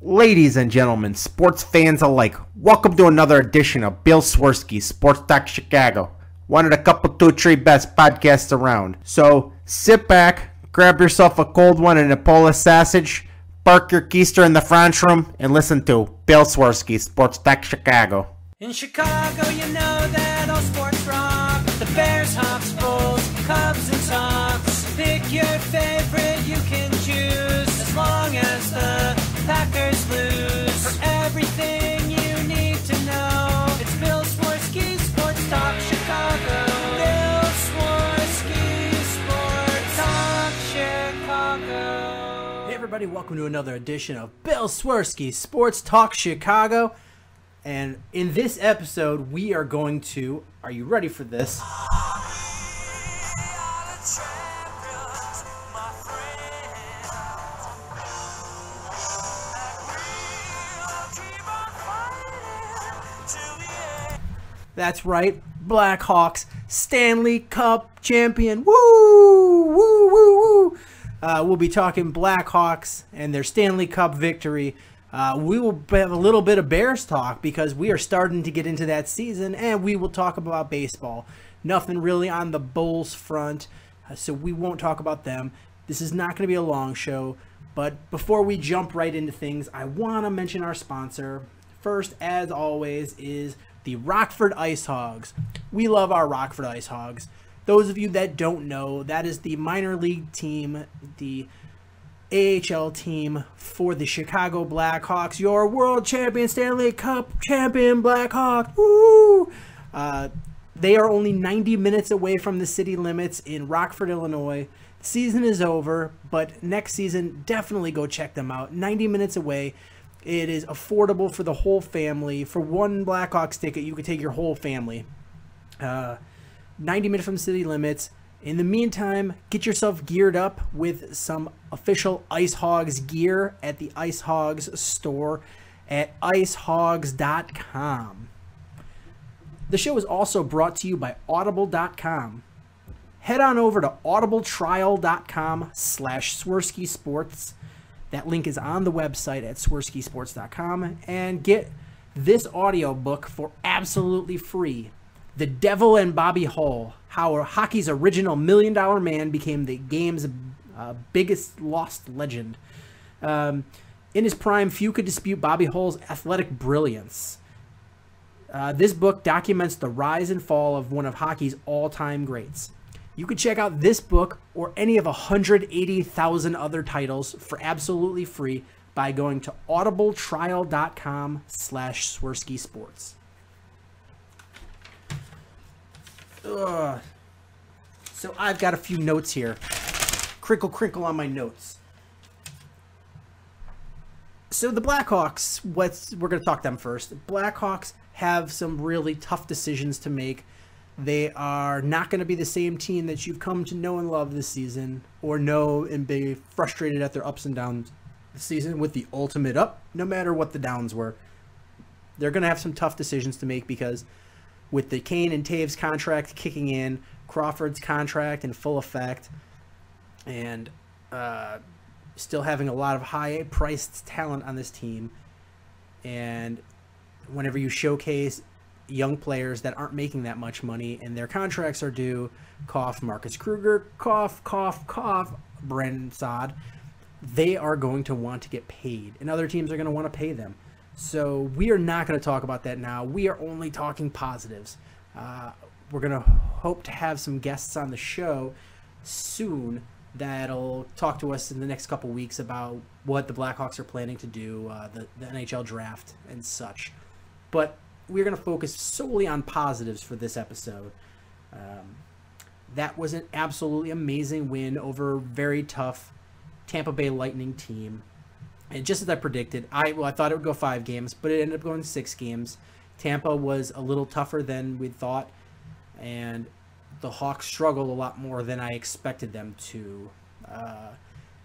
Ladies and gentlemen, sports fans alike, welcome to another edition of Bill Swerski, Sports Talk Chicago. One of the couple, two, three best podcasts around. So sit back, grab yourself a cold one and a Polish sausage, park your keister in the French room, and listen to Bill Swerski, Sports Talk Chicago. In Chicago, you know that all sports rock. The Bears, Hawks, Bulls, Cubs, and Sox. Pick your favorite, you can choose. As long as the Packers lose. For everything you need to know, it's Bill Swerski, Sports Talk Chicago. Bill Swerski, Sports Talk Chicago. Hey everybody, welcome to another edition of Bill Swerski, Sports Talk Chicago. And in this episode, we are going to, are you ready for this? That's right, Blackhawks, Stanley Cup champion. Woo, woo, woo, woo. We'll be talking Blackhawks and their Stanley Cup victory. We will have a little bit of Bears talk because we are starting to get into that season, and we will talk about baseball. Nothing really on the Bulls front, so we won't talk about them. This is not going to be a long show, but before we jump right into things, I want to mention our sponsor. First, as always, is the Rockford Ice Hogs. We love our Rockford Ice Hogs. Those of you that don't know, that is the minor league team, the AHL team for the Chicago Blackhawks, your world champion, Stanley Cup champion Blackhawks. Woo! They are only 90 minutes away from the city limits in Rockford, Illinois. The season is over, but next season, definitely go check them out. 90 minutes away. It is affordable for the whole family. For one Blackhawks ticket, you could take your whole family. 90 minutes from the city limits. In the meantime, get yourself geared up with some official Ice Hogs gear at the Ice Hogs store at icehogs.com. The show is also brought to you by audible.com. Head on over to audibletrial.com/Swerski Sports. That link is on the website at swerskisports.com, and get this audiobook for absolutely free. The Devil and Bobby Hull, how hockey's original $1 Million Man became the game's biggest lost legend. In his prime, few could dispute Bobby Hull's athletic brilliance. This book documents the rise and fall of one of hockey's all-time greats. You can check out this book or any of 180,000 other titles for absolutely free by going to audibletrial.com/Swerski Sports. So I've got a few notes here. Crinkle, crinkle on my notes. So the Blackhawks, we're going to talk them first. The Blackhawks have some really tough decisions to make. They are not going to be the same team that you've come to know and love this season, or know and be frustrated at their ups and downs this season with the ultimate up, no matter what the downs were. They're going to have some tough decisions to make because with the Kane and Taves contract kicking in, Crawford's contract in full effect, and still having a lot of high-priced talent on this team, and whenever you showcase young players that aren't making that much money and their contracts are due, cough Marcus Kruger, cough, cough, cough Brandon Saad, they are going to want to get paid, and other teams are going to want to pay them. So we are not going to talk about that now. We are only talking positives. We're going to hope to have some guests on the show soon that'll talk to us in the next couple weeks about what the Blackhawks are planning to do, the NHL draft and such. But we're going to focus solely on positives for this episode. That was an absolutely amazing win over a very tough Tampa Bay Lightning team. And just as I predicted, I thought it would go 5 games, but it ended up going 6 games. Tampa was a little tougher than we thought, and the Hawks struggled a lot more than I expected them to.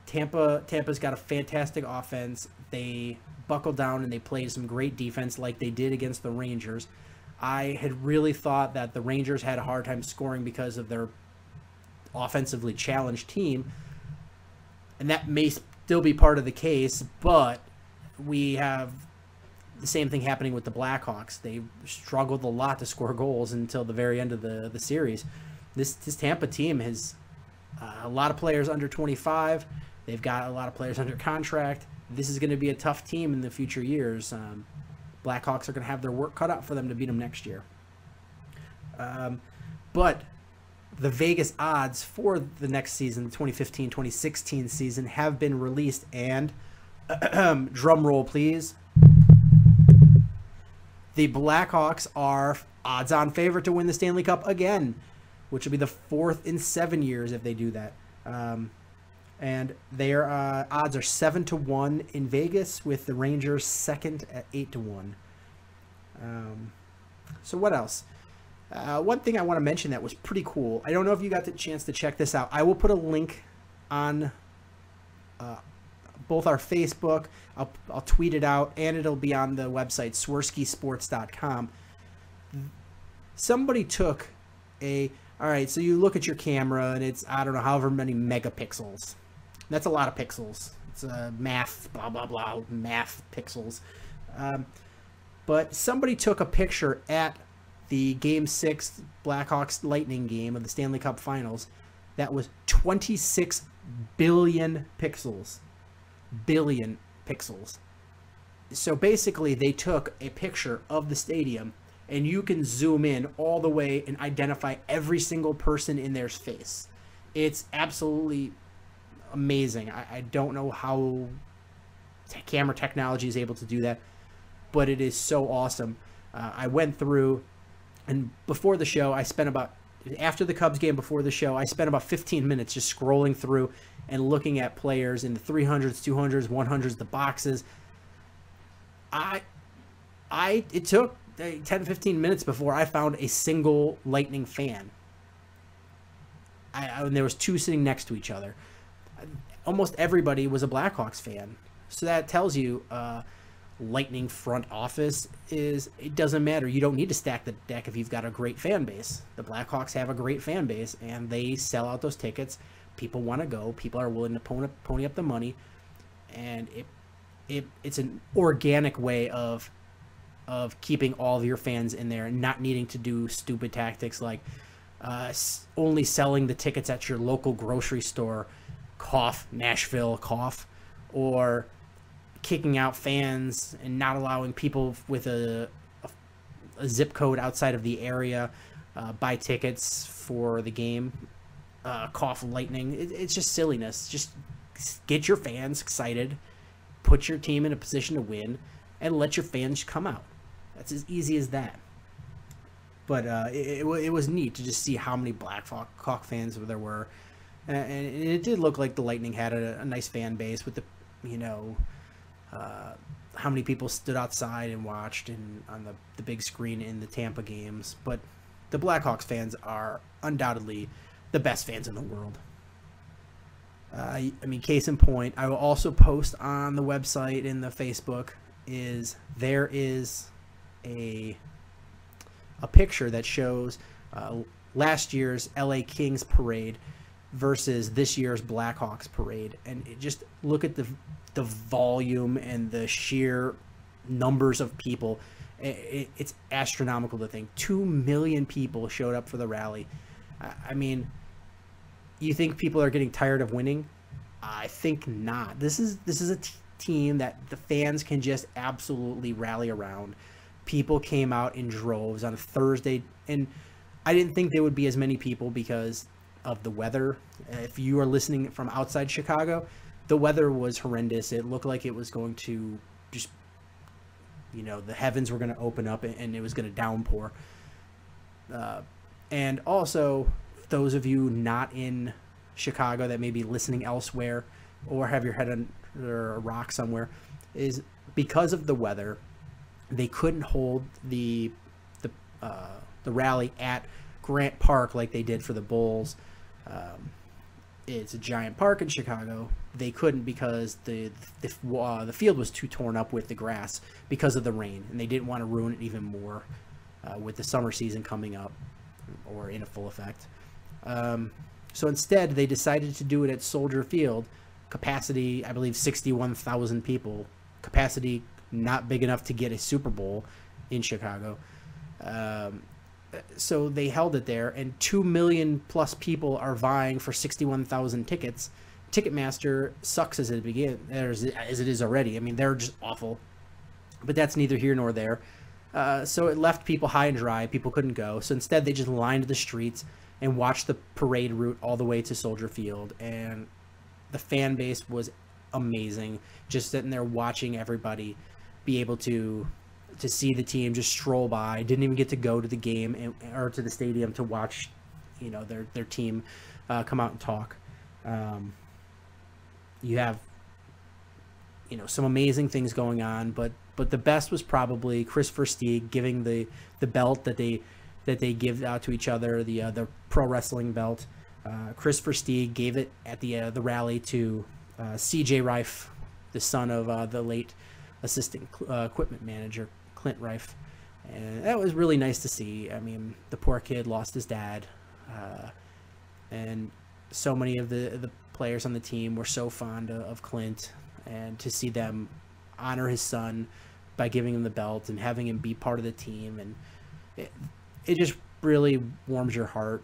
Tampa's got a fantastic offense. They buckled down and they played some great defense like they did against the Rangers. I had really thought that the Rangers had a hard time scoring because of their offensively challenged team, and that may still be part of the case, but we have the same thing happening with the Blackhawks. They struggled a lot to score goals until the very end of the series. This Tampa team has a lot of players under 25. They've got a lot of players under contract. This is going to be a tough team in the future years. Blackhawks are going to have their work cut out for them to beat them next year. But the Vegas odds for the next season, the 2015-2016 season, have been released. And drum roll, please. The Blackhawks are odds-on favorite to win the Stanley Cup again, which will be the 4th in 7 years if they do that. And their odds are 7-1 in Vegas, with the Rangers second at 8-1. So what else? One thing I want to mention that was pretty cool. I don't know if you got the chance to check this out. I will put a link on both our Facebook. I'll tweet it out, and it'll be on the website swerskisports.com. Somebody took all right, so you look at your camera and it's, I don't know, however many megapixels. That's a lot of pixels. It's math, blah, blah, blah, math pixels. But somebody took a picture at the Game 6 Blackhawks Lightning game of the Stanley Cup Finals that was 26 billion pixels. Billion pixels. So basically they took a picture of the stadium, and you can zoom in all the way and identify every single person in their face. It's absolutely amazing. I don't know how camera technology is able to do that, but it is so awesome. I went through, and before the show, after the Cubs game before the show, I spent about 15 minutes just scrolling through and looking at players in the 300s, 200s, 100s, the boxes. It took 10-15 minutes before I found a single Lightning fan. And there was two sitting next to each other. Almost everybody was a Blackhawks fan. So that tells you Lightning front office it doesn't matter. You don't need to stack the deck if you've got a great fan base. The Blackhawks have a great fan base, and they sell out those tickets. People want to go. People are willing to pony up the money. And it's an organic way of keeping all of your fans in there and not needing to do stupid tactics like only selling the tickets at your local grocery store, cough, Nashville, cough, or kicking out fans and not allowing people with a zip code outside of the area buy tickets for the game, cough, Lightning. It's just silliness. Just get your fans excited, put your team in a position to win, and let your fans come out. That's as easy as that. But it was neat to just see how many Blackhawk fans there were, and it did look like the Lightning had a nice fan base with the, how many people stood outside and watched on the big screen in the Tampa games. But the Blackhawks fans are undoubtedly the best fans in the world. Case in point, I will also post on the website and the Facebook there is a picture that shows last year's LA Kings parade versus this year's Blackhawks parade, and just look at the volume and the sheer numbers of people. It's astronomical to think 2 million people showed up for the rally. You think people are getting tired of winning? I think not. This is a team that the fans can just absolutely rally around. People came out in droves on a Thursday, and I didn't think there would be as many people because of the weather. If you are listening from outside Chicago, the weather was horrendous. It looked like it was going to just, the heavens were going to open up and it was going to downpour. And also, those of you not in Chicago that may be listening elsewhere or have your head under a rock somewhere, is because of the weather, they couldn't hold the rally at Grant Park like they did for the Bulls. It's a giant park in Chicago. They couldn't because the field was too torn up with the grass because of the rain, and they didn't want to ruin it even more with the summer season coming up or in a full effect. So instead, they decided to do it at Soldier Field, capacity, I believe, 61,000 people capacity not big enough to get a Super Bowl in Chicago. So they held it there, and 2 million plus people are vying for 61,000 tickets. Ticketmaster sucks as it is already. I mean, they're just awful. But that's neither here nor there. So it left people high and dry. People couldn't go. So instead, they just lined the streets and watched the parade route all the way to Soldier Field. And the fan base was amazing. Just sitting there watching everybody be able to see the team just stroll by. Didn't even get to go to the game or to the stadium to watch, their team come out and talk. You have, some amazing things going on, but the best was probably Chris Versteeg giving the belt that they give out to each other, the pro wrestling belt. Chris Versteeg gave it at the rally to C.J. Reif, the son of the late assistant equipment manager Clint Reif, and that was really nice to see. I mean, the poor kid lost his dad, and so many of the players on the team were so fond of Clint, and to see them honor his son by giving him the belt and having him be part of the team, and it just really warms your heart.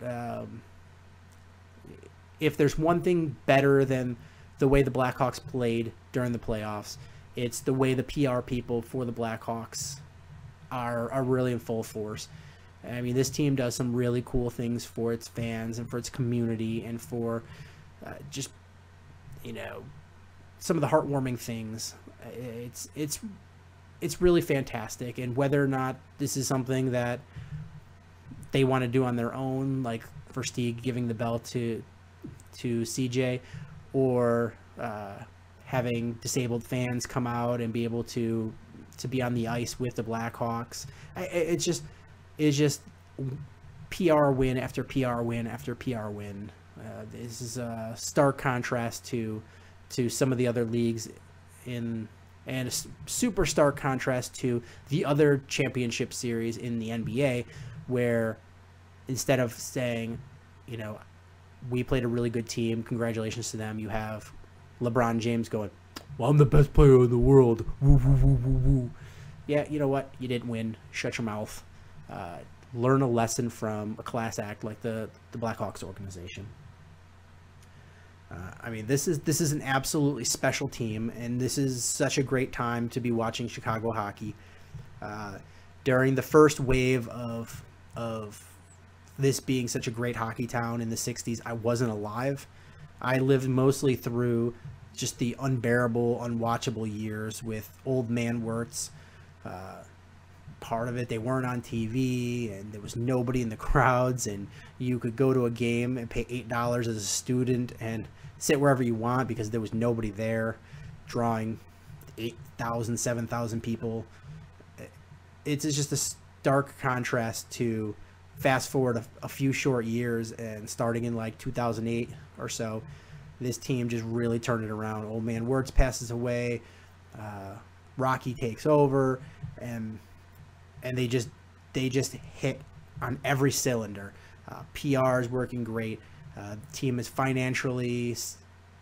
If there's one thing better than the way the Blackhawks played during the playoffs, it's the way the PR people for the Blackhawks are really in full force. I mean, this team does some really cool things for its fans and for its community and for just, some of the heartwarming things. It's really fantastic. And whether or not this is something that they want to do on their own, like Versteeg giving the belt to CJ, or having disabled fans come out and be able to be on the ice with the Blackhawks, it's just PR win after PR win after PR win. This is a stark contrast to some of the other leagues and a super stark contrast to the other championship series in the NBA, where instead of saying, we played a really good team, congratulations to them, you have LeBron James going, well, I'm the best player in the world. Woo, woo, woo, woo, woo. Yeah, you know what? You didn't win. Shut your mouth. Learn a lesson from a class act like the Blackhawks organization. I mean, this is an absolutely special team, and this is such a great time to be watching Chicago hockey. During the first wave of this being such a great hockey town in the 60s, I wasn't alive. I lived mostly through just the unbearable, unwatchable years with old man Wirtz. Part of it, they weren't on TV, and there was nobody in the crowds, and you could go to a game and pay $8 as a student and sit wherever you want because there was nobody there, drawing 8,000, 7,000 people. It's just a stark contrast to fast forward a few short years, and starting in like 2008 or so, this team just really turned it around. Old man Wirtz passes away, Rocky takes over, and they just hit on every cylinder. PR is working great. The team is financially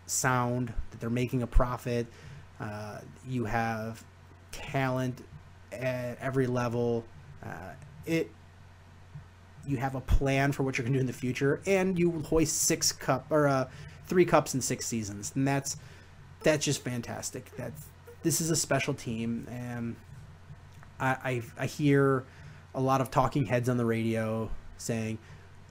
sound, that they're making a profit. You have talent at every level. You have a plan for what you're going to do in the future, and you hoist 3 cups in 6 seasons, and that's just fantastic. This is a special team, and I hear a lot of talking heads on the radio saying,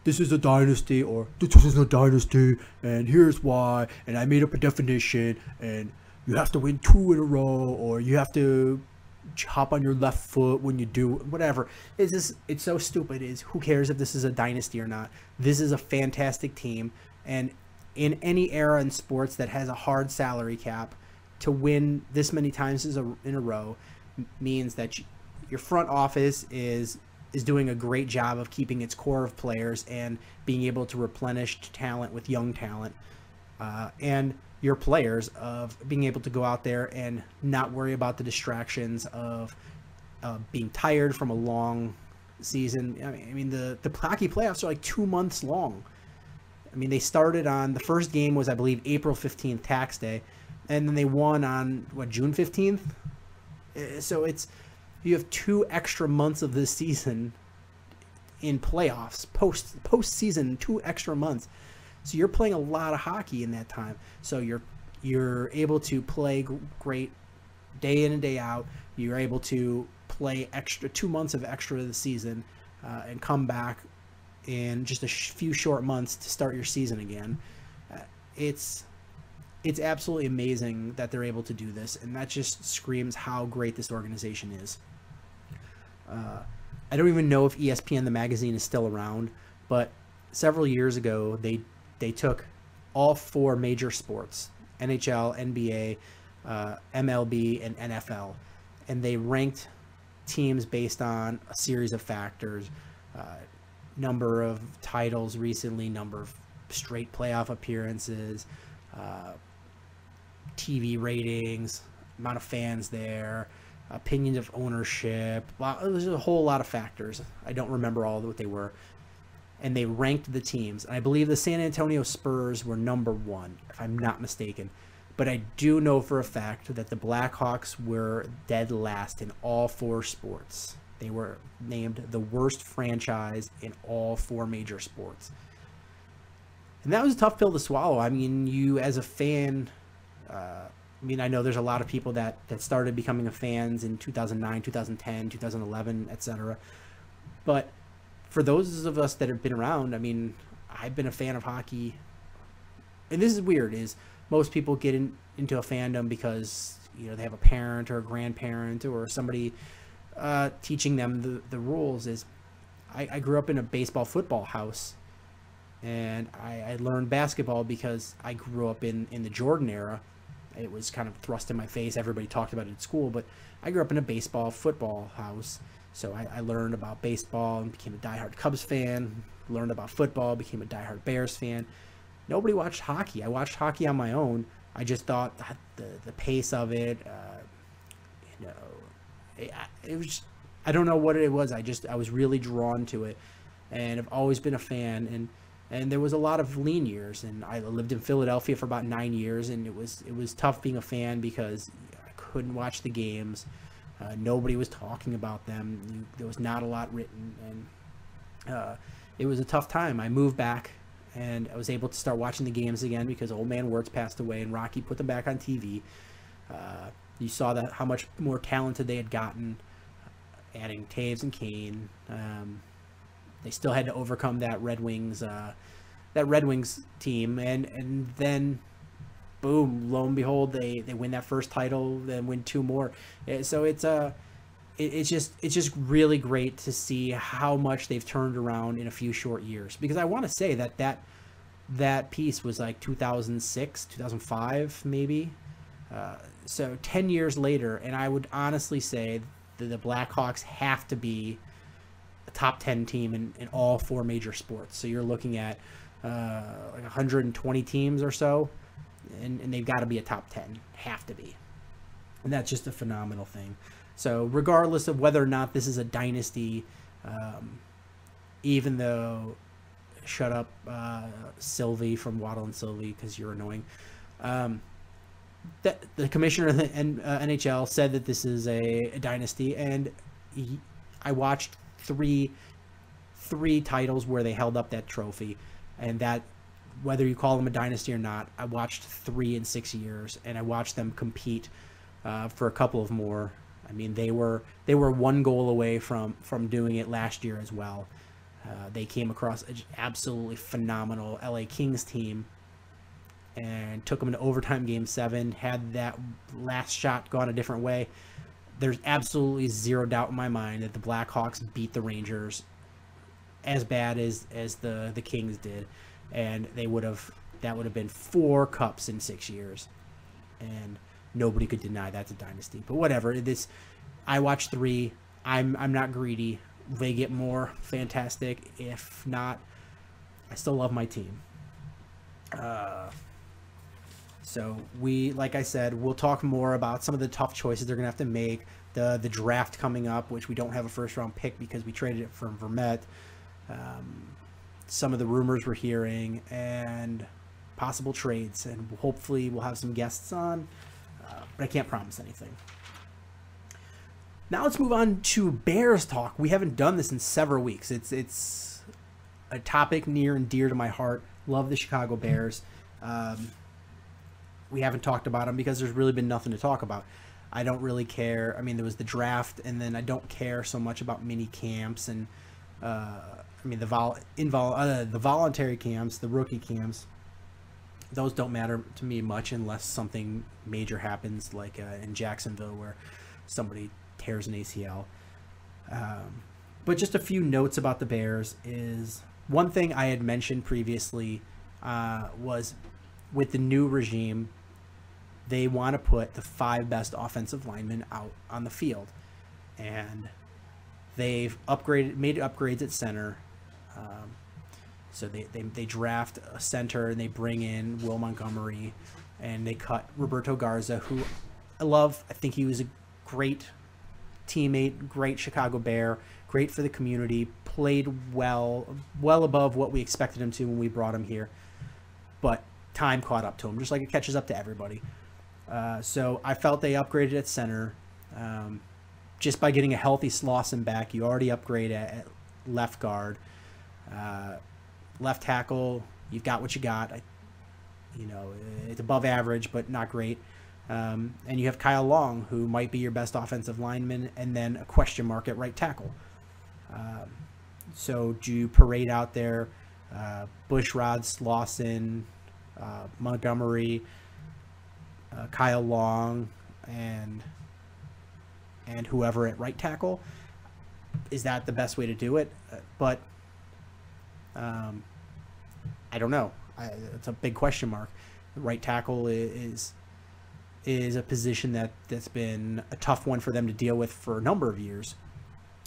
this is a dynasty, or this isn't a dynasty, and here's why, and I made up a definition, and you have to win 2 in a row, or you have to hop on your left foot when you do whatever. It's so stupid. Who cares if this is a dynasty or not? This is a fantastic team, and in any era in sports that has a hard salary cap, to win this many times in a row means that your front office is doing a great job of keeping its core of players and being able to replenish talent with young talent, and your players of being able to go out there and not worry about the distractions of being tired from a long season. I mean, the hockey playoffs are like 2 months long. I mean, they started on, the first game was, I believe, April 15th, tax day, and then they won on, June 15th? So you have 2 extra months of this season in playoffs, postseason, 2 extra months. So you're playing a lot of hockey in that time. So you're able to play great day in and day out. You're able to play 2 months of extra of the season and come back in just a few short months to start your season again. It's absolutely amazing that they're able to do this, and that just screams how great this organization is. I don't even know if ESPN the magazine is still around, but several years ago they took all 4 major sports, NHL, NBA, MLB, and NFL, and they ranked teams based on a series of factors, number of titles recently, number of straight playoff appearances, TV ratings, amount of fans there, opinions of ownership. There's a whole lot of factors. I don't remember all of what they were. And they ranked the teams. And I believe the San Antonio Spurs were number 1, if I'm not mistaken. But I do know for a fact that the Blackhawks were dead last in all 4 sports. They were named the worst franchise in all 4 major sports. And that was a tough pill to swallow. I mean, you as a fan, I know there's a lot of people that started becoming fans in 2009, 2010, 2011, etc. But for those of us that have been around, I mean, I've been a fan of hockey. And this is weird, is most people get into a fandom because, they have a parent or a grandparent or somebody teaching them the rules. Is I grew up in a baseball football house, and I learned basketball because I grew up in the Jordan era. It was kind of thrust in my face. Everybody talked about it at school, but I grew up in a baseball football house. So I learned about baseball and became a diehard Cubs fan, learned about football, became a diehard Bears fan. Nobody watched hockey. I watched hockey on my own. I just thought that the pace of it, it was, I don't know what it was. I was really drawn to it, and I've always been a fan. And there was a lot of lean years, and I lived in Philadelphia for about 9 years, and it was tough being a fan because I couldn't watch the games. Nobody was talking about them. There was not a lot written, and it was a tough time. I moved back, and I was able to start watching the games again because Old Man Wirtz passed away, and Rocky put them back on TV. You saw that how much more talented they had gotten, adding Taves and Kane. They still had to overcome that Red Wings team, and then boom, lo and behold, they win that first title, then win 2 more. So it's just really great to see how much they've turned around in a few short years. Because I want to say that piece was like 2006, 2005 maybe. So 10 years later, and I would honestly say that the Blackhawks have to be a top 10 team in all 4 major sports. So you're looking at like 120 teams or so, and they've got to be a top 10, have to be. And that's just a phenomenal thing. So regardless of whether or not this is a dynasty, even though, shut up, Sylvie from Waddle and Sylvie, because you're annoying. That the commissioner of the NHL said that this is a dynasty, and I watched three titles where they held up that trophy, and that, whether you call them a dynasty or not, I watched 3 in 6 years, and I watched them compete for a couple of more. I mean, they were 1 goal away from doing it last year as well. They came across an absolutely phenomenal LA Kings team and took them into overtime game 7, had that last shot gone a different way. There's absolutely zero doubt in my mind that the Blackhawks beat the Rangers as bad as the Kings did, and that would have been 4 cups in 6 years, and nobody could deny that's a dynasty. But whatever, I watched 3. I'm not greedy. They get more, fantastic. If not, I still love my team. So like I said, we'll talk more about some of the tough choices they're gonna have to make. The draft coming up, which we don't have a first-round pick because we traded it from Vermette. Some of the rumors we're hearing, and possible trades, and hopefully we'll have some guests on, but I can't promise anything. Now let's move on to Bears talk. We haven't done this in several weeks. It's a topic near and dear to my heart. Love the Chicago Bears. We haven't talked about them because there's really been nothing to talk about. I don't really care. I mean, there was the draft, and then I don't care so much about mini camps and the voluntary camps, the rookie camps. Those don't matter to me much unless something major happens, like in Jacksonville where somebody tears an ACL. But just a few notes about the Bears is one thing I had mentioned previously was with the new regime, they want to put the 5 best offensive linemen out on the field. And they've made upgrades at center. So they draft a center and they bring in Will Montgomery, and they cut Roberto Garza, who I love. I think he was a great teammate, great Chicago Bear, great for the community, played well above what we expected him to when we brought him here. But time caught up to him, just like it catches up to everybody. So I felt they upgraded at center. Just by getting a healthy Slauson back, you already upgrade at left guard. Left tackle, you've got what you got. It's above average, but not great. And you have Kyle Long, who might be your best offensive lineman, and then a question mark at right tackle. So do you parade out there Bushrod, Slauson, Montgomery, Kyle Long, and whoever at right tackle? Is that the best way to do it? But I don't know. It's a big question mark. The right tackle is a position that's been a tough one for them to deal with for a number of years.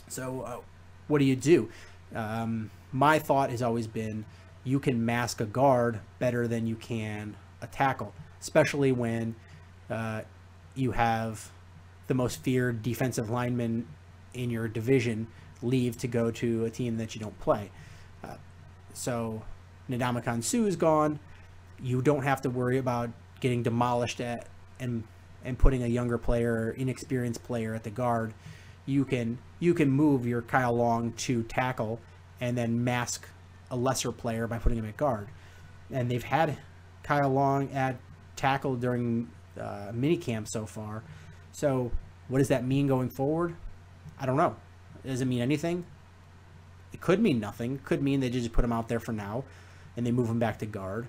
So what do you do? My thought has always been you can mask a guard better than you can a tackle, especially when you have the most feared defensive lineman in your division leave to go to a team that you don't play. So Ndamukong Suh is gone. You don't have to worry about getting demolished and putting a younger player, inexperienced player at the guard. You can move your Kyle Long to tackle and then mask a lesser player by putting him at guard. And they've had Kyle Long at tackle during minicamp so far. So what does that mean going forward? I don't know. Does it mean anything? It could mean nothing. It could mean they just put him out there for now and they move him back to guard.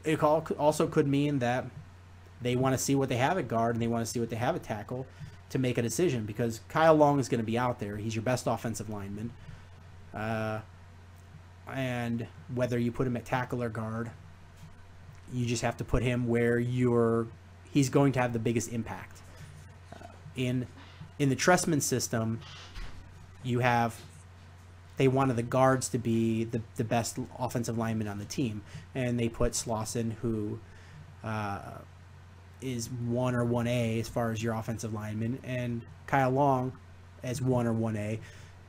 It also could mean that they want to see what they have at guard and they want to see what they have at tackle to make a decision, because Kyle Long is going to be out there. He's your best offensive lineman. And whether you put him at tackle or guard, you just have to put him where he's going to have the biggest impact. In the Trestman system, they wanted the guards to be the best offensive lineman on the team, and they put Slauson, who is 1 or 1A as far as your offensive lineman, and Kyle Long as 1 or 1A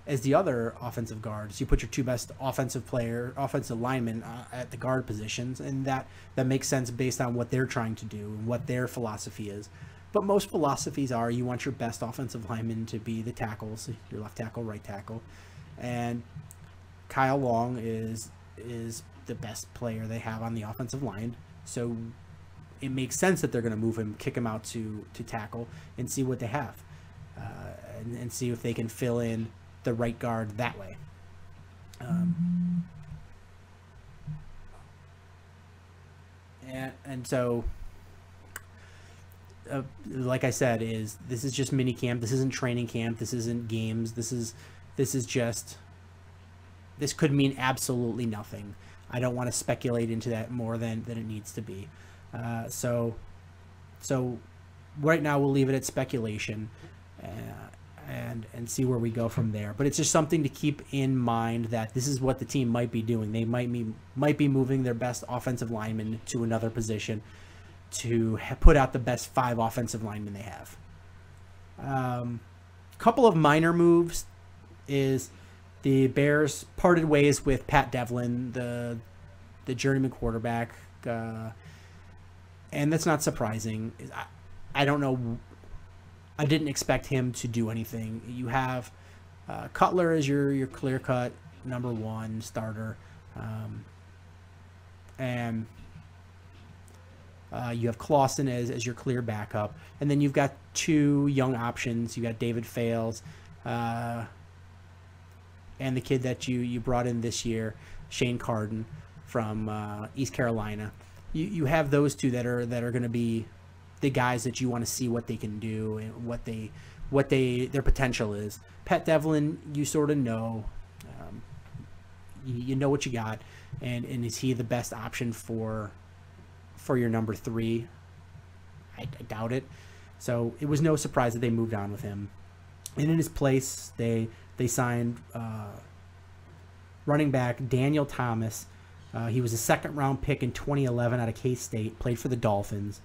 as the other offensive guards. You put your 2 best offensive linemen at the guard positions, and that makes sense based on what they're trying to do and what their philosophy is. But most philosophies are you want your best offensive linemen to be the tackles, your left tackle, right tackle. And Kyle Long is the best player they have on the offensive line. So it makes sense that they're going to move him, kick him out to tackle, and see what they have. And see if they can fill in the right guard that way. And so... like I said, this is just mini camp. This isn't training camp. This isn't games. This could mean absolutely nothing. I don't want to speculate into that more than it needs to be. So right now we'll leave it at speculation and see where we go from there. But it's just something to keep in mind that this is what the team might be doing. They might be moving their best offensive lineman to another position to put out the best 5 offensive linemen they have. Couple of minor moves is the Bears parted ways with Pat Devlin, the journeyman quarterback, and that's not surprising. I don't know I didn't expect him to do anything. You have Cutler as your clear-cut number one starter, and you have Clausen as your clear backup, and then you've got two young options. You got David Fales, and the kid that you brought in this year, Shane Carden from East Carolina. You have those two that are going to be the guys that you want to see what they can do and what their potential is. Pat Devlin, you sort of know, you know what you got, and is he the best option for your number three? I doubt it. So it was no surprise that they moved on with him. And in his place, they signed running back Daniel Thomas. He was a second-round pick in 2011 out of K-State, played for the Dolphins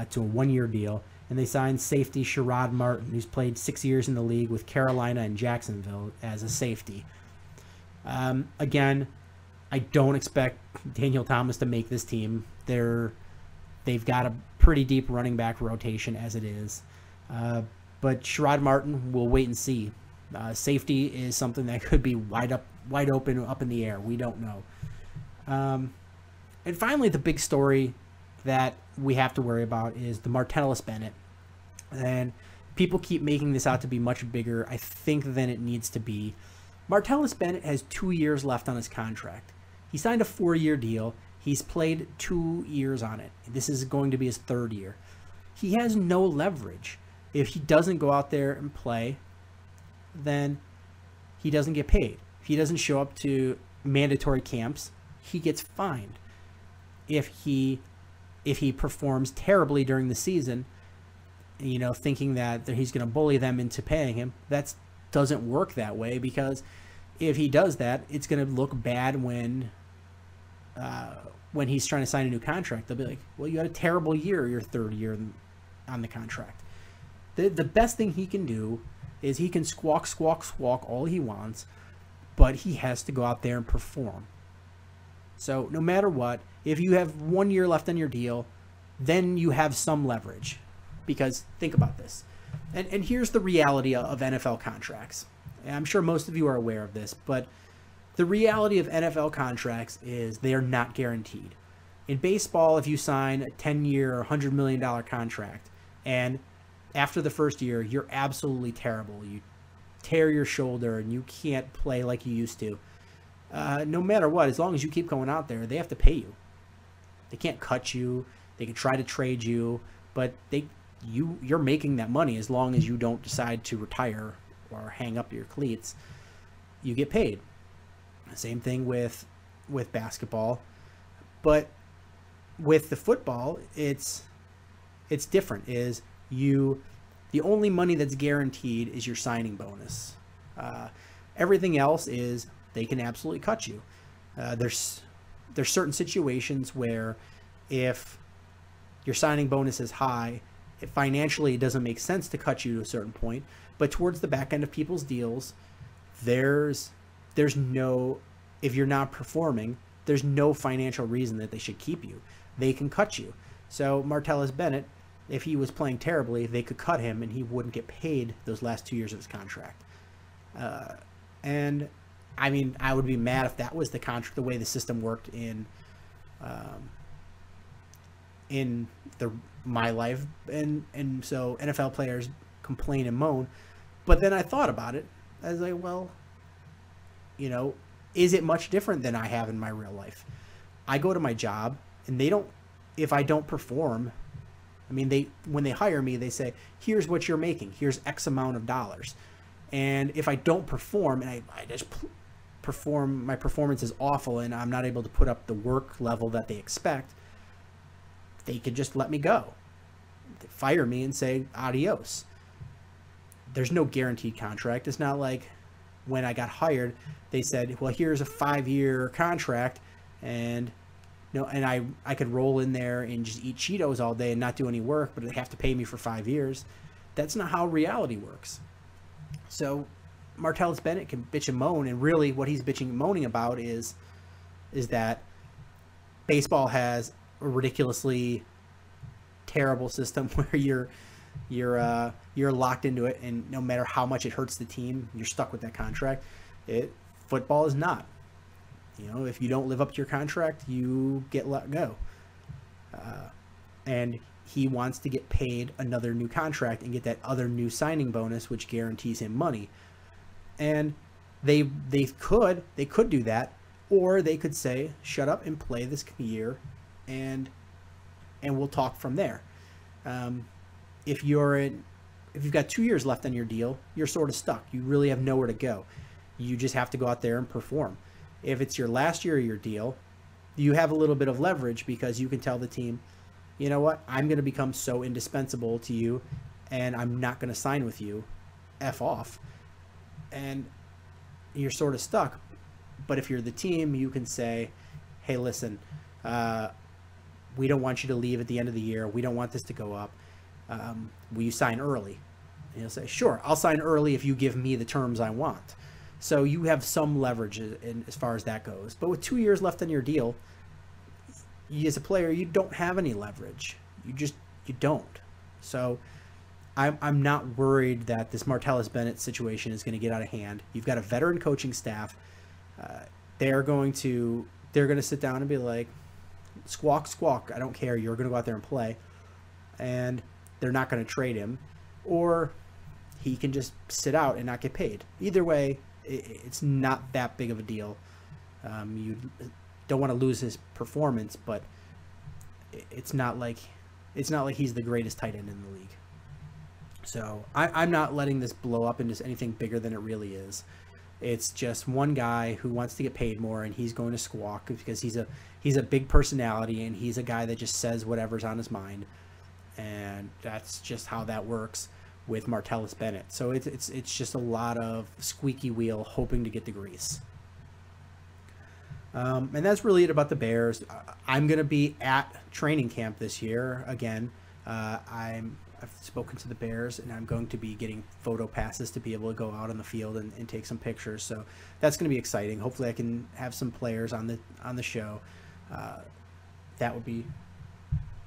to a one-year deal. And they signed safety Sherrod Martin, who's played 6 years in the league with Carolina and Jacksonville as a safety. Again, I don't expect Daniel Thomas to make this team. They've got a pretty deep running back rotation as it is. But Sherrod Martin, we'll wait and see. Safety is something that could be wide open, up in the air. We don't know. And finally, the big story that we have to worry about is the Martellus Bennett. And people keep making this out to be much bigger, I think, than it needs to be. Martellus Bennett has 2 years left on his contract. He signed a 4-year deal. He's played 2 years on it. This is going to be his 3rd year. He has no leverage. If he doesn't go out there and play, then he doesn't get paid. If he doesn't show up to mandatory camps, he gets fined. If he performs terribly during the season, thinking that he's going to bully them into paying him, that doesn't work that way, because if he does that, it's going to look bad when he's trying to sign a new contract. They'll be like, well, you had a terrible year, your 3rd year on the contract. The best thing he can do is he can squawk all he wants, but he has to go out there and perform. So no matter what, if you have 1 year left on your deal, then you have some leverage. Because think about this. And here's the reality of NFL contracts. And I'm sure most of you are aware of this, but the reality of NFL contracts is they are not guaranteed. In baseball, if you sign a 10-year, $100 million contract, and after the first year, you're absolutely terrible. You tear your shoulder and you can't play like you used to. No matter what, as long as you keep going out there, they have to pay you. They can't cut you. They can try to trade you, but you're making that money as long as you don't decide to retire or hang up your cleats. You get paid. Same thing with basketball, but with the football, it's different. The only money that's guaranteed is your signing bonus. Everything else is they can absolutely cut you. There's certain situations where if your signing bonus is high, financially it doesn't make sense to cut you to a certain point. But towards the back end of people's deals, there's no, if you're not performing, there's no financial reason that they should keep you. They can cut you. So Martellus Bennett, if he was playing terribly, they could cut him and he wouldn't get paid those last 2 years of his contract. And I mean, I would be mad if that was the way the system worked in my life. And so NFL players complain and moan. But then I thought about it. I was like, well, is it much different than I have in my real life? I go to my job and if I don't perform, I mean, when they hire me, they say, here's what you're making. Here's X amount of dollars. And if I don't perform and I just perform, my performance is awful and I'm not able to put up the work level that they expect, they could just let me go. They fire me and say, adios. There's no guaranteed contract. It's not like when I got hired, they said, well, here's a 5-year contract and I could roll in there and just eat Cheetos all day and not do any work, but they have to pay me for 5 years. That's not how reality works. So Martellus Bennett can bitch and moan, and really what he's bitching and moaning about is that baseball has a ridiculously terrible system where You're locked into it, and no matter how much it hurts the team, you're stuck with that contract. Football is not. If you don't live up to your contract, you get let go. And he wants to get paid another new contract and get that other new signing bonus, which guarantees him money. And they could do that, or they could say, shut up and play this year, and we'll talk from there. If you've got 2 years left on your deal, you're sort of stuck. You really have nowhere to go. You just have to go out there and perform. If it's your last year of your deal, you have a little bit of leverage, because you can tell the team, you know what, I'm going to become so indispensable to you, and I'm not going to sign with you. F off. And you're sort of stuck. But if you're the team, you can say, hey, listen, we don't want you to leave at the end of the year. We don't want this to go up. Will you sign early? And he'll say, sure, I'll sign early if you give me the terms I want. So you have some leverage as far as that goes. But with 2 years left on your deal, you, as a player, you don't have any leverage. You don't. So I'm not worried that this Martellus Bennett situation is going to get out of hand. You've got a veteran coaching staff. They're going to sit down and be like, squawk, squawk. I don't care. You're going to go out there and play. And they're not going to trade him. Or he can just sit out and not get paid. Either way, it's not that big of a deal. You don't want to lose his performance, but it's not like he's the greatest tight end in the league. So I'm not letting this blow up into anything bigger than it really is. It's just one guy who wants to get paid more, and he's going to squawk because he's a big personality, and he's a guy that just says whatever's on his mind, and that's just how that works with Martellus Bennett. So it's just a lot of squeaky wheel hoping to get the grease. And that's really it about the Bears. I'm going to be at training camp this year again. I've spoken to the Bears, and I'm going to be getting photo passes to be able to go out on the field and take some pictures. So that's going to be exciting. Hopefully I can have some players on the show. That would be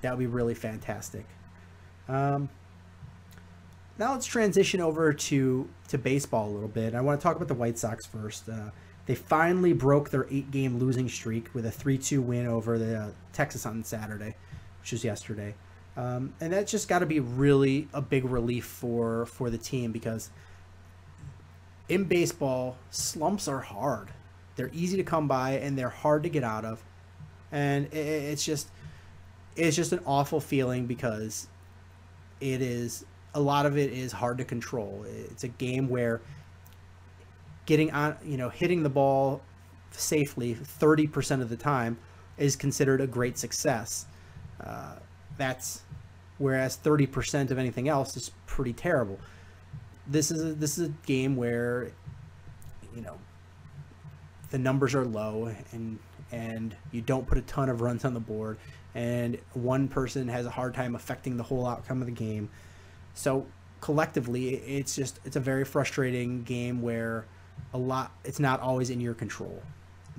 really fantastic. Now let's transition over to baseball a little bit. I want to talk about the White Sox first. They finally broke their 8-game losing streak with a 3-2 win over the Texas on Saturday, which was yesterday. And that's just got to be really a big relief for the team, because in baseball, slumps are hard. They're easy to come by, and they're hard to get out of. And it's just an awful feeling, because a lot of it is hard to control. It's a game where getting on, hitting the ball safely 30% of the time is considered a great success. Whereas 30% of anything else is pretty terrible. This is a game where, the numbers are low, and you don't put a ton of runs on the board, and one person has a hard time affecting the whole outcome of the game. So collectively, it's a very frustrating game where it's not always in your control.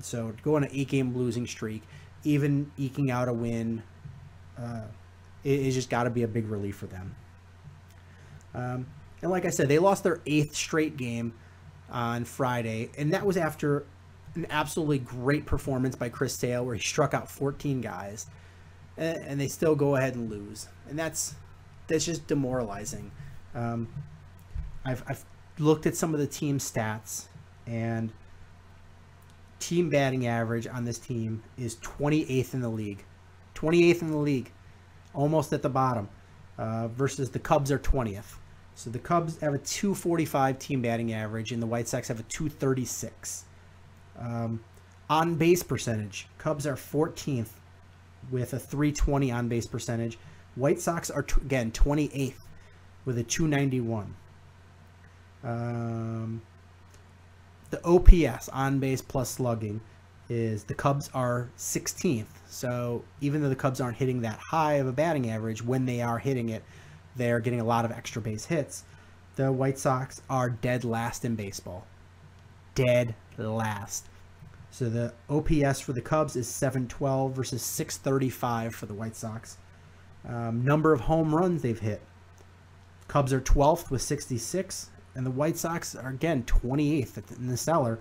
So to go on an 8-game losing streak, even eking out a win, it's just got to be a big relief for them. And like I said, they lost their 8th straight game on Friday, and that was after an absolutely great performance by Chris Sale, where he struck out 14 guys, and they still go ahead and lose. And that's just demoralizing. I've looked at some of the team stats, and team batting average on this team is 28th in the league. 28th in the league, almost at the bottom, versus the Cubs are 20th. So the Cubs have a 245 team batting average, and the White Sox have a 236. On base percentage, Cubs are 14th with a 320 on base percentage. White Sox are, again, 28th with a 291. The OPS, on base plus slugging, is the Cubs are 16th. So even though the Cubs aren't hitting that high of a batting average, when they are hitting it, they're getting a lot of extra base hits. The White Sox are dead last in baseball. Dead last. So the OPS for the Cubs is 712 versus 635 for the White Sox. Number of home runs they've hit. Cubs are 12th with 66, and the White Sox are, again, 28th in the cellar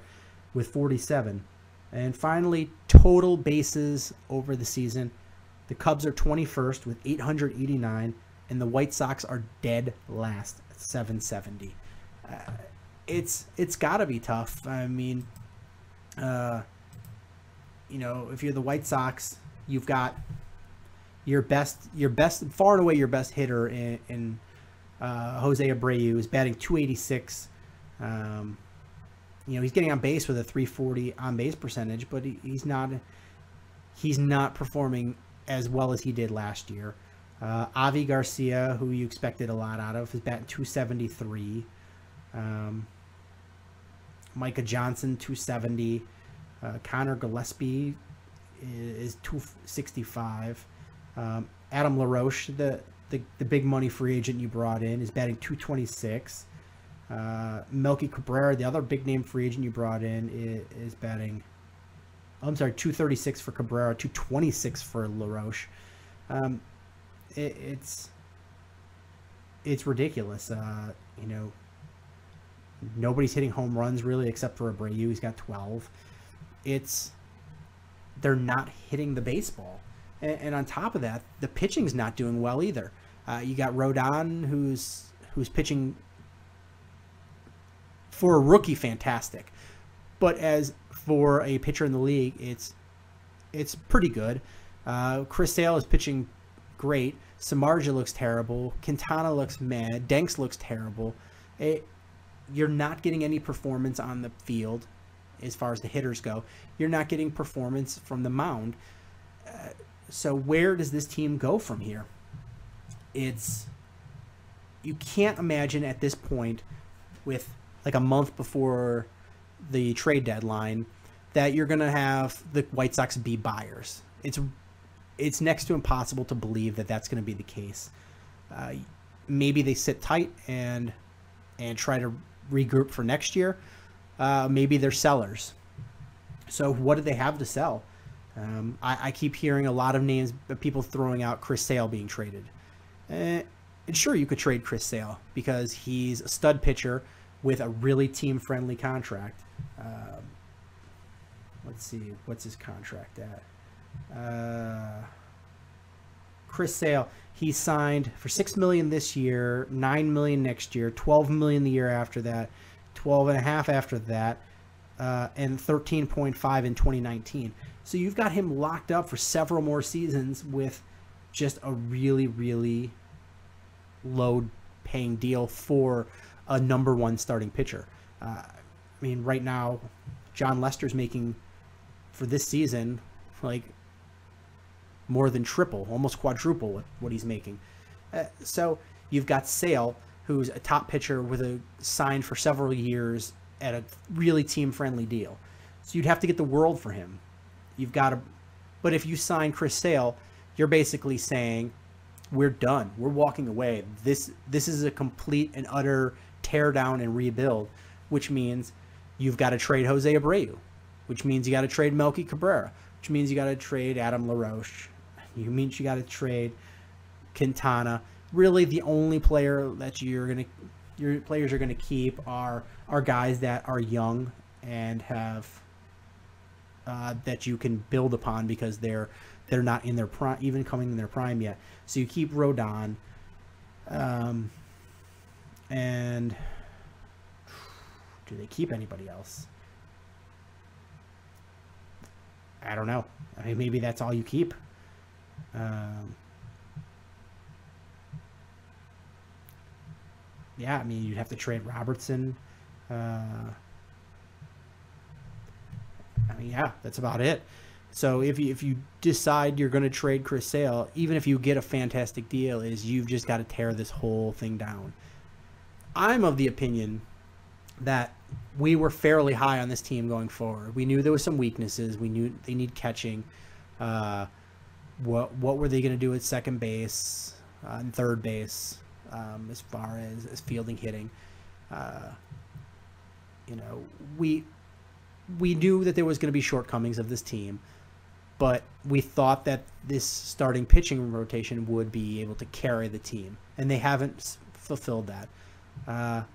with 47. And finally, total bases over the season. The Cubs are 21st with 889, and the White Sox are dead last at 770. It's got to be tough. I mean, if you're the White Sox, you've got your best, far and away your best hitter in Jose Abreu is batting 286. He's getting on base with a 340 on base percentage, but he's not performing as well as he did last year. Avi Garcia, who you expected a lot out of, is batting 273. Micah Johnson, 270. Connor Gillespie is 265. Adam LaRoche, the big money free agent you brought in, is batting 226. Melky Cabrera, the other big name free agent you brought in, is batting, 236 for Cabrera, 226 for LaRoche. It's ridiculous. Nobody's hitting home runs really except for Abreu. He's got 12. They're not hitting the baseball. And on top of that, the pitching's not doing well either. You got Rodon, who's pitching for a rookie, fantastic. But as for a pitcher in the league, it's pretty good. Chris Sale is pitching great. Samardzija looks terrible. Quintana looks mad. Danks looks terrible. You're not getting any performance on the field as far as the hitters go. You're not getting performance from the mound. So where does this team go from here? You can't imagine at this point, with like a month before the trade deadline, that you're going to have the White Sox be buyers. It's next to impossible to believe that that's going to be the case. Maybe they sit tight and try to regroup for next year. Maybe they're sellers. So what do they have to sell? I keep hearing a lot of names of people throwing out Chris Sale being traded. And sure, you could trade Chris Sale because he's a stud pitcher with a really team-friendly contract. Let's see, what's his contract at? Chris Sale, he signed for $6 million this year, $9 million next year, $12 million the year after that, $12.5 million after that, and $13.5 million in 2019. So you've got him locked up for several more seasons with just a really, really low-paying deal for a number one starting pitcher. Right now, John Lester's making for this season like more than triple, almost quadruple what he's making. So you've got Sale, who's a top pitcher with a signed for several years at a really team-friendly deal. So you'd have to get the world for him. But if you sign Chris Sale, you're basically saying, we're done. We're walking away. This is a complete and utter tear down and rebuild, which means you've got to trade Jose Abreu, which means you got to trade Melky Cabrera, which means you got to trade Adam LaRoche. It means you got to trade Quintana. Really, the only player that your players are gonna keep are guys that are young and have that you can build upon because they're not in their prime, even coming in their prime yet. So you keep Rodon, and do they keep anybody else? I don't know. Maybe that's all you keep. Yeah, you'd have to trade Robertson. Yeah, that's about it. So if you decide you're going to trade Chris Sale, even if you get a fantastic deal, you've just got to tear this whole thing down. I'm of the opinion that we were fairly high on this team going forward. We knew there was some weaknesses. We knew they need catching. What were they going to do at second base and third base as far as fielding, hitting? We knew that there was going to be shortcomings of this team, but we thought that this starting pitching rotation would be able to carry the team, and they haven't fulfilled that.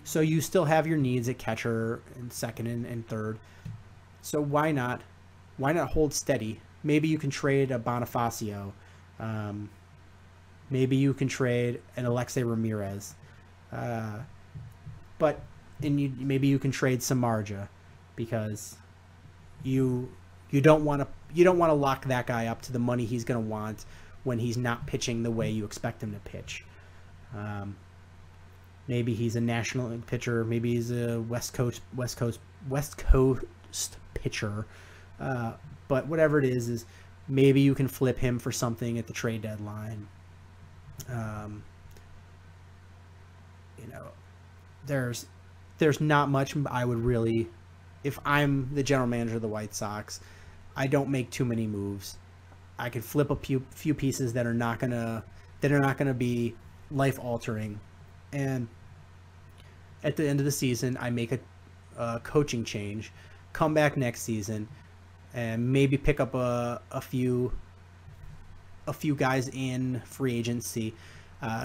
So you still have your needs at catcher and second and third. So why not hold steady? Maybe you can trade a Bonifacio. Maybe you can trade an Alexei Ramirez. Maybe you can trade Samardzija, because you don't want to lock that guy up to the money he's going to want when he's not pitching the way you expect him to pitch. Maybe he's a national league pitcher. Maybe he's a West Coast pitcher. But whatever it is maybe you can flip him for something at the trade deadline. There's not much I would really, if I'm the general manager of the White Sox, I don't make too many moves. I could flip a few pieces that are not gonna be life altering, and at the end of the season, I make a coaching change, come back next season, and maybe pick up a few guys in free agency,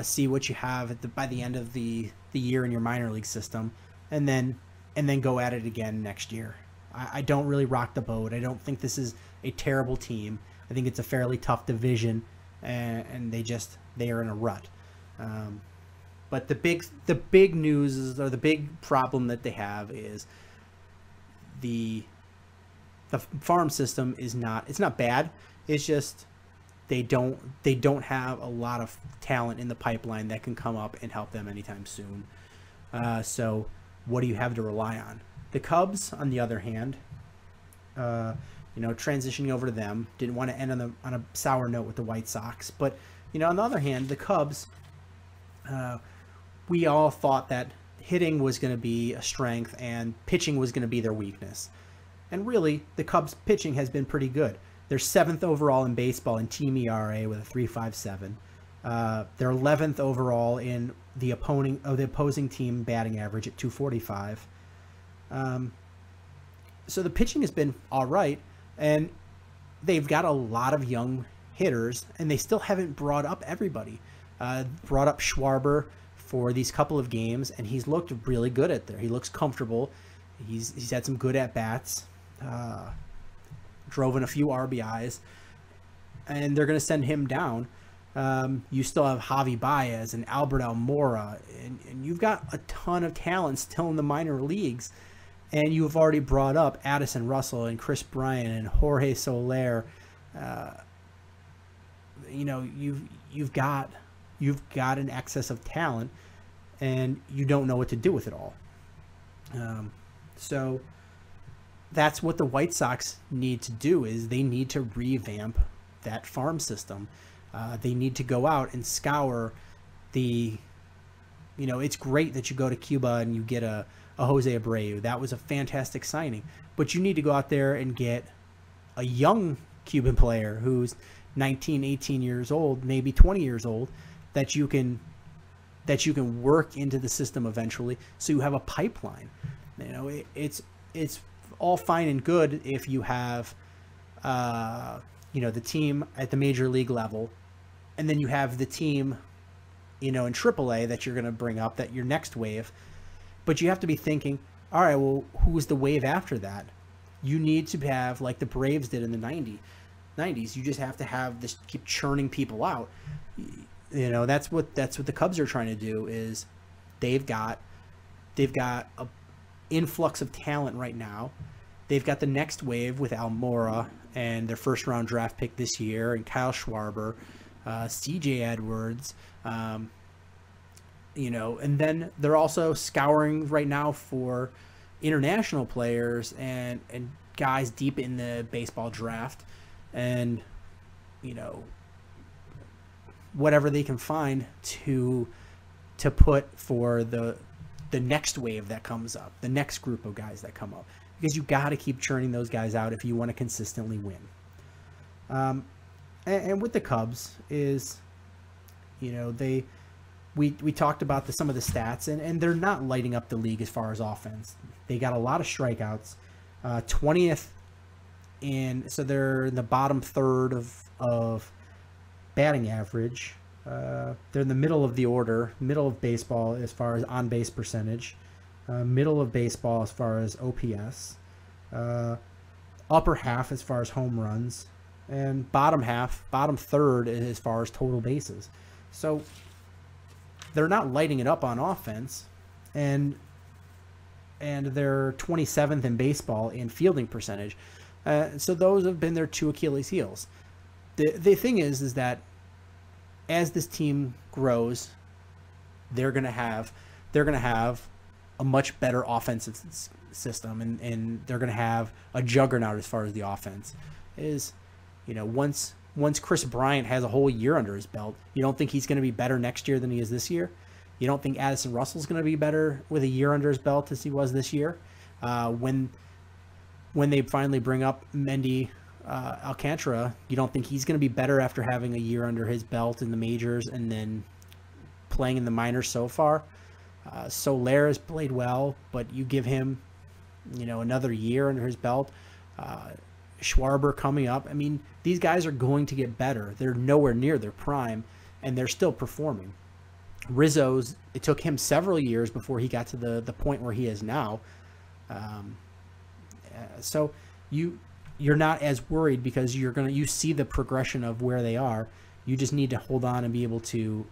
see what you have by the end of the year in your minor league system, and then go at it again next year. I don't really rock the boat. I don't think this is a terrible team. I think it's a fairly tough division, and they are in a rut. But the big news is, or the big problem that they have is the farm system is not bad. It's just they don't have a lot of talent in the pipeline that can come up and help them anytime soon. So what do you have to rely on? The Cubs, on the other hand, transitioning over to them, didn't want to end on a sour note with the White Sox, but on the other hand, the Cubs, we all thought that hitting was going to be a strength and pitching was going to be their weakness. And really, the Cubs pitching has been pretty good. They're 7th overall in baseball in team ERA with a 3.57. They're 11th overall in the opposing team batting average at 2.45. So the pitching has been all right, and they've got a lot of young hitters, and they still haven't brought up everybody. Brought up Schwarber for these couple of games, and he's looked really good at there. He looks comfortable. He's had some good at-bats. Drove in a few RBIs, and they're going to send him down. You still have Javi Baez and Albert Almora, and you've got a ton of talent still in the minor leagues, and you've already brought up Addison Russell and Chris Bryant and Jorge Soler. You've got an excess of talent, and you don't know what to do with it all. So that's what the White Sox need to do, is they need to revamp that farm system. They need to go out and scour it's great that you go to Cuba and you get a Jose Abreu. That was a fantastic signing. But you need to go out there and get a young Cuban player who's 19, 18 years old, maybe 20 years old, that you can work into the system eventually, so you have a pipeline. It's all fine and good if you have the team at the major league level, and then you have the team in AAA that you're going to bring up, that your next wave. But you have to be thinking, all right, well, who's the wave after that? You need to have, like the Braves did in the 90s. You just have to have this, keep churning people out. That's what the Cubs are trying to do. Is they've got a influx of talent right now. They've got the next wave with Almora and their first round draft pick this year, and Kyle Schwarber, CJ Edwards, and then they're also scouring right now for international players and guys deep in the baseball draft, and whatever they can find to put for the next wave that comes up, the next group of guys that come up, because you got to keep churning those guys out if you want to consistently win. And with the Cubs is, we talked about some of the stats, and they're not lighting up the league as far as offense. They got a lot of strikeouts, 20th so they're in the bottom third of batting average, They're in the middle of the order, middle of baseball as far as on-base percentage, middle of baseball as far as OPS, upper half as far as home runs, and bottom third as far as total bases. So they're not lighting it up on offense, and they're 27th in baseball in fielding percentage. So those have been their two Achilles heels. The thing is that as this team grows, they're gonna have a much better offensive system, and they're gonna have a juggernaut as far as the offense is. Once Chris Bryant has a whole year under his belt, you don't think he's going to be better next year than he is this year? You don't think Addison Russell's going to be better with a year under his belt as he was this year? When they finally bring up Mendy Alcantara, you don't think he's going to be better after having a year under his belt in the majors and then playing in the minors so far? Soler has played well, but you give him, another year under his belt. Schwarber coming up. I mean, these guys are going to get better. They're nowhere near their prime, and they're still performing. Rizzo's, it took him several years before he got to the point where he is now. So you're not as worried because you see the progression of where they are. You just need to hold on and be able to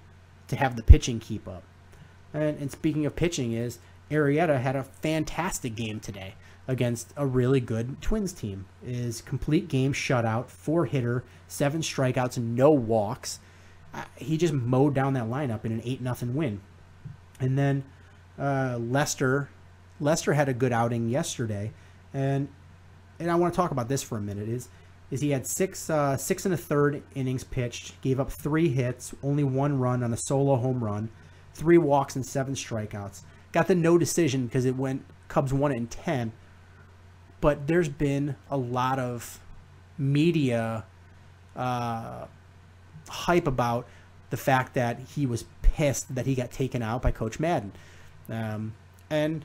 have the pitching keep up. And speaking of pitching, Arrieta had a fantastic game today against a really good Twins team. Is complete game shutout, 4-hitter, 7 strikeouts, and no walks. He just mowed down that lineup in an 8-0 win. And then Lester had a good outing yesterday, and I want to talk about this for a minute. Is he had 6 1/3 innings pitched, gave up 3 hits, only 1 run on a solo home run, 3 walks and 7 strikeouts. Got the no decision because it went Cubs won it in 10. But there's been a lot of media hype about the fact that he was pissed that he got taken out by Coach Madden. And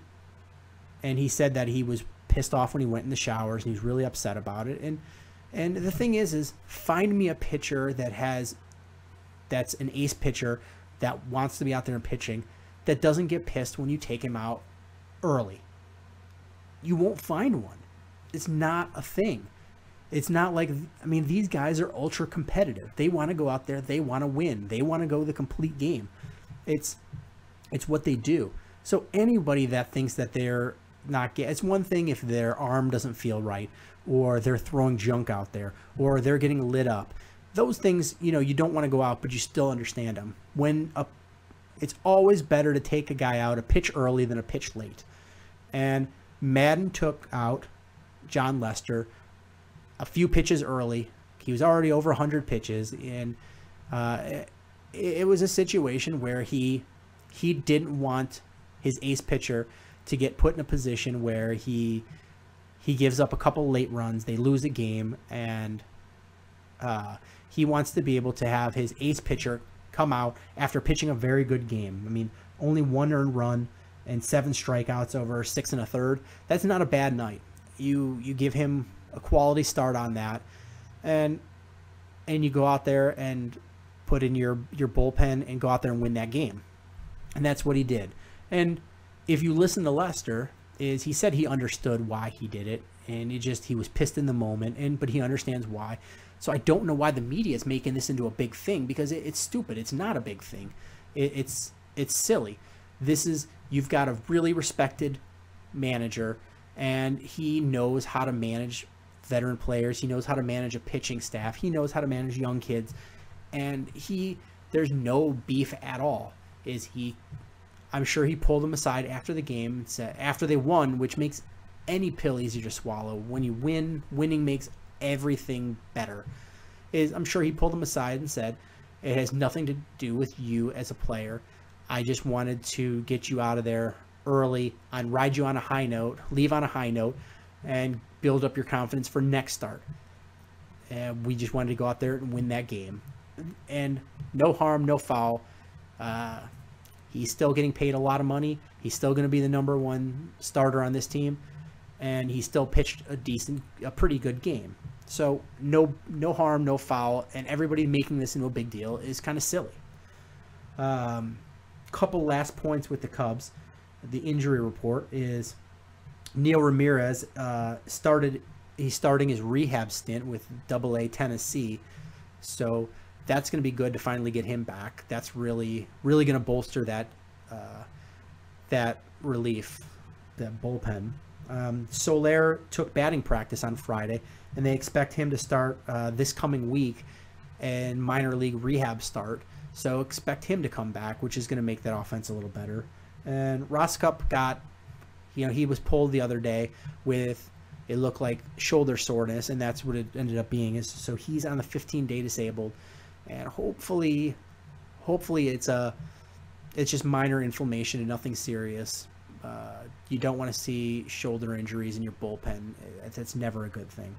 he said that he was pissed off when he went in the showers and he was really upset about it. And the thing is find me a pitcher that's an ace pitcher that wants to be out there and pitching that doesn't get pissed when you take him out early. You won't find one. It's not a thing. It's not like, these guys are ultra competitive. They want to go out there. They want to win. They want to go the complete game. It's what they do. So anybody that thinks that they're not getting, it's one thing if their arm doesn't feel right, or they're throwing junk out there, or they're getting lit up. Those things, you don't want to go out, but you still understand them. It's always better to take a guy out a pitch early than a pitch late. And Madden took out John Lester a few pitches early. He was already over 100 pitches, and it was a situation where he didn't want his ace pitcher to get put in a position where he gives up a couple late runs, they lose a game, and he wants to be able to have his ace pitcher come out after pitching a very good game. Only 1 earned run and 7 strikeouts over 6 1/3. That's not a bad night. You give him a quality start on that, and you go out there and put in your bullpen and go out there and win that game. And that's what he did. And if you listen to Lester, he said he understood why he did it, and he was pissed in the moment, but he understands why. So I don't know why the media is making this into a big thing, because it's stupid. It's not a big thing. It's silly. You've got a really respected manager, and he knows how to manage veteran players. He knows how to manage a pitching staff. He knows how to manage young kids, and there's no beef at all. I'm sure he pulled them aside after the game and said, after they won, which makes any pill easier to swallow. When you win, winning makes everything better. I'm sure he pulled them aside and said, it has nothing to do with you as a player. I just wanted to get you out of there early and ride you on a high note, leave on a high note, and build up your confidence for next start. And we just wanted to go out there and win that game. And no harm, no foul. He's still getting paid a lot of money. He's still going to be the number 1 starter on this team, and he still pitched a pretty good game. So no harm, no foul, and everybody making this into a big deal is kind of silly. Couple last points with the Cubs. The injury report is Neil Ramirez he's starting his rehab stint with AA Tennessee. So that's going to be good to finally get him back. That's really going to bolster that relief, that bullpen. Soler took batting practice on Friday, and they expect him to start this coming week and minor league rehab start. So expect him to come back, which is going to make that offense a little better. And Rosscup got, he was pulled the other day with, it looked like shoulder soreness, and that's what it ended up being. So he's on the 15-day disabled, and hopefully it's just minor inflammation and nothing serious. You don't want to see shoulder injuries in your bullpen. That's never a good thing.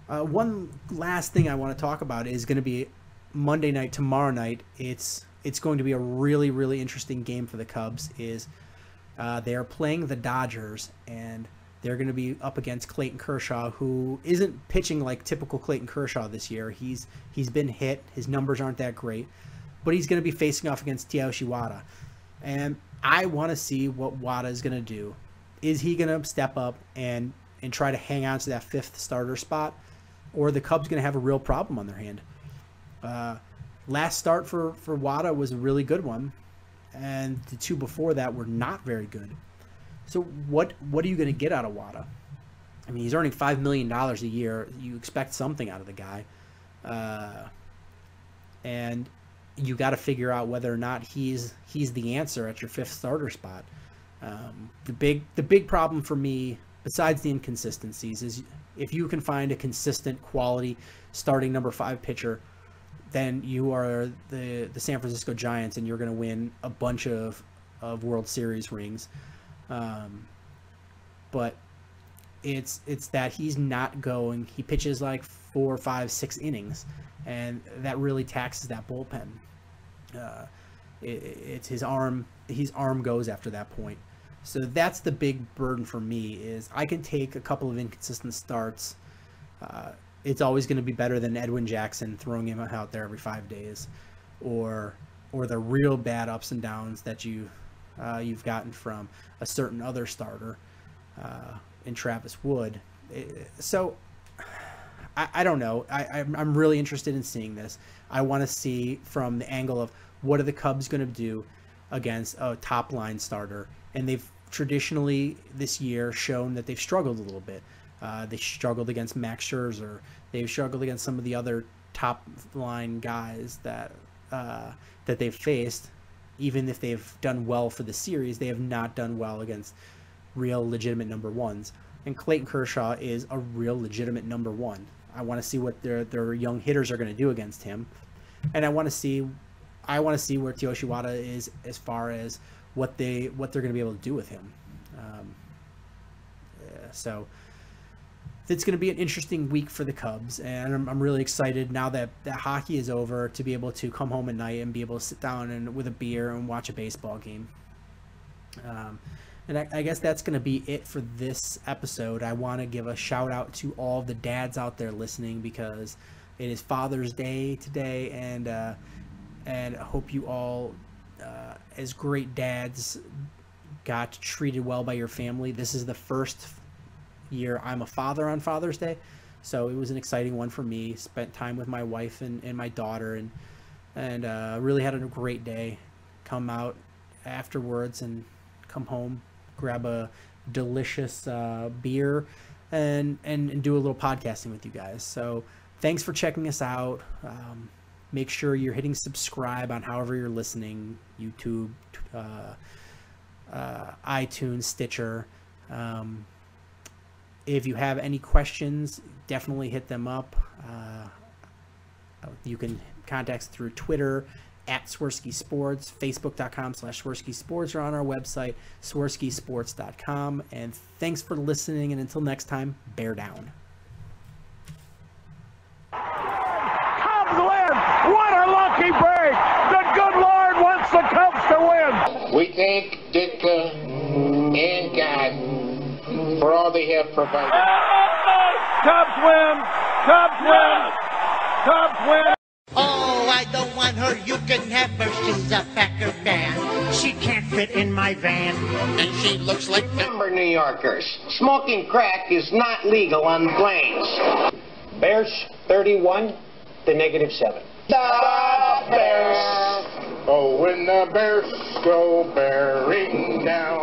One last thing I want to talk about is going to be Monday night, tomorrow night. It's going to be a really, really interesting game for the Cubs. They are playing the Dodgers, and they're going to be up against Clayton Kershaw, who isn't pitching like typical Clayton Kershaw this year. He's been hit. His numbers aren't that great, but he's going to be facing off against Tyoshi Wada. And I want to see what Wada is going to do. Is he going to step up and try to hang on to that fifth starter spot, or are the Cubs going to have a real problem on their hand? Last start for Wada was a really good one, and the two before that were not very good. So what are you going to get out of Wada? I mean, he's earning $5 million a year. You expect something out of the guy, and you got to figure out whether or not he's the answer at your fifth starter spot. The big problem for me, besides the inconsistencies, is if you can find a consistent quality starting number 5 pitcher, then you are the San Francisco Giants, and you're going to win a bunch of World Series rings. But it's that he's not going. He pitches like 4, 5, 6 innings, and that really taxes that bullpen. It's his arm. His arm goes after that point. So that's the big burden for me. Is I can take a couple of inconsistent starts. It's always going to be better than Edwin Jackson throwing him out there every 5 days, or the real bad ups and downs that you've gotten from a certain other starter in Travis Wood. So I don't know. I'm really interested in seeing this. I want to see from the angle of what are the Cubs going to do against a top line starter, and they've traditionally this year shown that they've struggled a little bit. They struggled against Max Scherzer. They've struggled against some of the other top line guys that they've faced. Even if they've done well for the series, they have not done well against real legitimate number ones. And Clayton Kershaw is a real legitimate number one. I want to see what their young hitters are going to do against him, and I want to see where Tyoshi Wada is as far as what they're going to be able to do with him. So it's going to be an interesting week for the Cubs, and I'm really excited now that hockey is over to be able to come home at night and be able to sit down with a beer and watch a baseball game. And I guess that's going to be it for this episode. I want to give a shout out to all the dads out there listening, because it is Father's Day today, and I hope you all, as great dads, got treated well by your family. This is the first year I'm a father on Father's Day, so it was an exciting one for me. Spent time with my wife and my daughter, and really had a great day. Come out afterwards and come home, grab a delicious beer, and do a little podcasting with you guys. So thanks for checking us out. Make sure you're hitting subscribe on however you're listening: YouTube, iTunes, Stitcher. If you have any questions, definitely hit them up. You can contact us through Twitter at Swerski Sports, Facebook.com/Swerski Sports, or on our website, SwerskiSports.com. And thanks for listening, and until next time, bear down. Cubs win! What a lucky break! The good Lord wants the Cubs to win! We thank Ditka and God for all they have provided. Cubs win! Cubs win! Cubs win! Oh, I don't want her, you can have her, she's a Packer fan. She can't fit in my van, and she looks like... Remember, New Yorkers, smoking crack is not legal on planes. Bears 31 to -7. The Bears. Oh, when the Bears go bearing down.